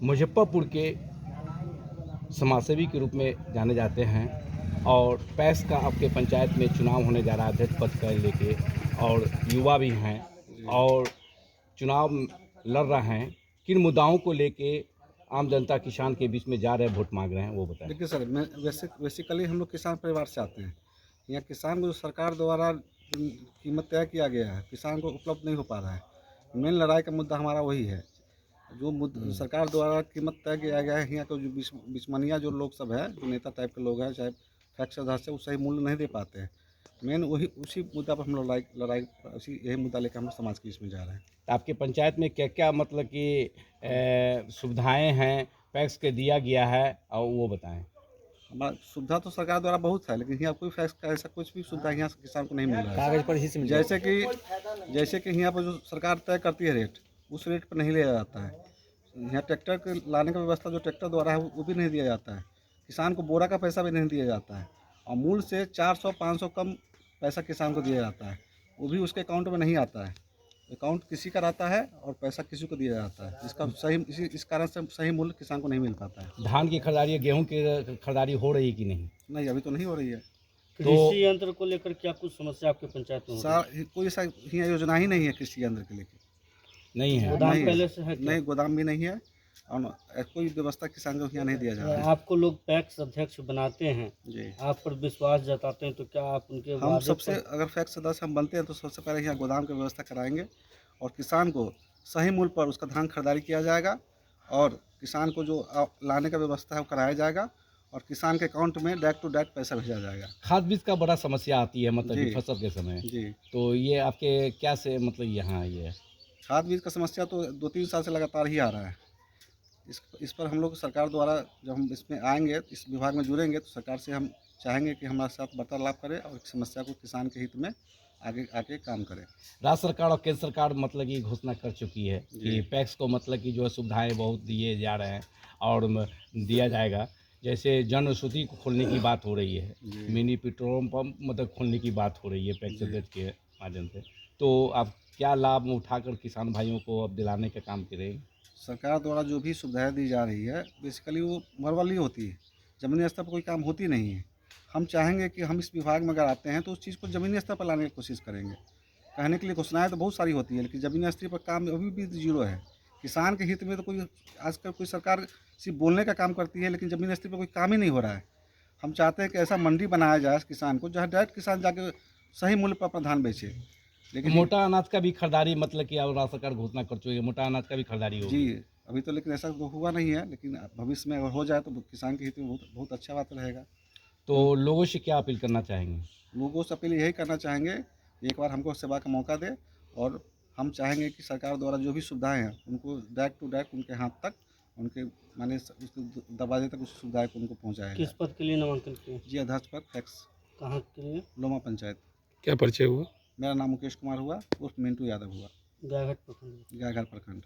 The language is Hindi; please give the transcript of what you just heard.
मुजफ्फरपुर के समाजसेवी के रूप में जाने जाते हैं और पैस का आपके पंचायत में चुनाव होने जा रहा है अध्यक्ष पद का लेके, और युवा भी हैं और चुनाव लड़ रहे हैं। किन मुद्दाओं को लेके आम जनता किसान के बीच में जा रहे हैं, वोट मांग रहे हैं, वो बताएं। देखिए सर, मैं बेसिकली हम लोग किसान परिवार से आते हैं। यहाँ किसान को जो सरकार द्वारा जो कीमत तय किया गया है, किसान को उपलब्ध नहीं हो पा रहा है। मेन लड़ाई का मुद्दा हमारा वही है। जो सरकार द्वारा कीमत तय किया गया है, यहाँ के जो बिचमनिया जो लोग सब है, जो नेता टाइप के लोग हैं, चाहे फैक्स सदस्य, वो सही मूल्य नहीं दे पाते हैं। मेन वही उसी मुद्दा पर हम लोग लड़ाई उसी यही मुद्दा लेकर हम समाज के इसमें जा रहे हैं। आपके पंचायत में क्या क्या मतलब कि सुविधाएं हैं पैक्स के दिया गया है, और वो बताएं। हमारा सुविधा तो सरकार द्वारा बहुत है, लेकिन यहाँ कोई फैक्स का ऐसा कुछ भी सुविधा यहाँ से किसान को नहीं मिल रहा है। कागज पर ही से मिल जैसे कि यहाँ पर जो सरकार तय करती है रेट, उस रेट पर नहीं लिया जाता है। यहाँ ट्रैक्टर के लाने का व्यवस्था जो ट्रैक्टर द्वारा है वो भी नहीं दिया जाता है। किसान को बोरा का पैसा भी नहीं दिया जाता है, और मूल से 400-500 कम पैसा किसान को दिया जाता है। वो भी उसके अकाउंट में नहीं आता है। अकाउंट किसी का रहता है और पैसा किसी को दिया जाता है। इसका सही इस कारण से सही मूल्य किसान को नहीं मिल पाता है। धान की खरीदारी, गेहूं की खरीदारी हो रही कि नहीं? नहीं, अभी तो नहीं हो रही है। कृषि यंत्र को लेकर क्या कुछ समस्या आपके पंचायत में हो रही है? कोई ऐसा यहाँ योजना ही नहीं है कृषि यंत्र के लेकर। नहीं है। गोदाम नहीं, पहले से है क्या? नहीं, गोदाम भी नहीं है, और कोई व्यवस्था किसान को यहाँ नहीं दिया जा रहा है। आपको लोग पैक्स अध्यक्ष बनाते हैं, जी, आप पर विश्वास जताते हैं, तो क्या आप उनके हम वादे सबसे पर अगर फैक्स सदस्य हम बनते हैं तो सबसे पहले यहाँ गोदाम की व्यवस्था कराएंगे, और किसान को सही मूल्य पर उसका धान खरीदारी किया जाएगा, और किसान को जो लाने का व्यवस्था है वो कराया जाएगा, और किसान के अकाउंट में डायरेक्ट टू डायरेक्ट पैसा भेजा जाएगा। खाद बीज का बड़ा समस्या आती है, मतलब जी, कि फसल के समय। जी, तो ये आपके क्या से मतलब यहाँ ये खाद बीज का समस्या तो 2-3 साल से लगातार ही आ रहा है। इस पर हम लोग सरकार द्वारा जब हम इसमें आएंगे, इस विभाग में जुड़ेंगे, तो सरकार से हम चाहेंगे कि हमारे साथ वार्तालाप करें और इस समस्या को किसान के हित में आगे आके काम करें। राज्य सरकार और केंद्र सरकार मतलब कि घोषणा कर चुकी है कि पैक्स को मतलब कि जो है सुविधाएं बहुत दिए जा रहे हैं और दिया जाएगा। जैसे जन औषधि को खोलने की बात हो रही है, मिनी पेट्रोल पंप मतलब खोलने की बात हो रही है पैक्स अध्यक्ष के माध्यम से। तो आप क्या लाभ उठाकर किसान भाइयों को अब दिलाने का काम करेंगे? सरकार द्वारा जो भी सुविधाएं दी जा रही है, बेसिकली वो वर्बली होती है, ज़मीनी स्तर पर कोई काम होती नहीं है। हम चाहेंगे कि हम इस विभाग में अगर आते हैं तो उस चीज़ को ज़मीनी स्तर पर लाने की कोशिश करेंगे। कहने के लिए घोषणाएं तो बहुत सारी होती है, लेकिन ज़मीनी स्तर पर काम अभी भी जीरो है। किसान के हित में तो कोई आजकल कोई सरकार सिर्फ बोलने का काम करती है, लेकिन ज़मीनी स्तर पर कोई काम ही नहीं हो रहा है। हम चाहते हैं कि ऐसा मंडी बनाया जाए किसान को, जहाँ डायरेक्ट किसान जाके सही मूल्य पर अपना धान बेचे। लेकिन मोटा अनाज का भी खरीदारी मतलब कि अब राज्य सरकार घोषणा कर चुकी है, मोटा अनाज का भी खरीदारी होगी। जी, अभी तो लेकिन ऐसा तो हुआ नहीं है, लेकिन भविष्य में अगर हो जाए तो किसान के हित में बहुत बहुत अच्छा बात रहेगा। तो लोगों से क्या अपील करना चाहेंगे? लोगों से अपील यही करना चाहेंगे, एक बार हमको सेवा का मौका दे, और हम चाहेंगे कि सरकार द्वारा जो भी सुविधाएं हैं उनको डायरेक्ट टू डायरेक्ट उनके हाथ तक, उनके माने उसके दरवाजे तक उस सुविधाएं को उनको पहुँचाया किस जाए। पद के लिए नामांकन किए? जी, अध्यक्ष पद फैक्स, कहाँ के लिए? लोमा पंचायत। क्या परिचय हुआ? मेरा नाम मुकेश कुमार हुआ, उर्फ मिंटू यादव हुआ, गायघाट प्रखंड। गायघाट प्रखंड।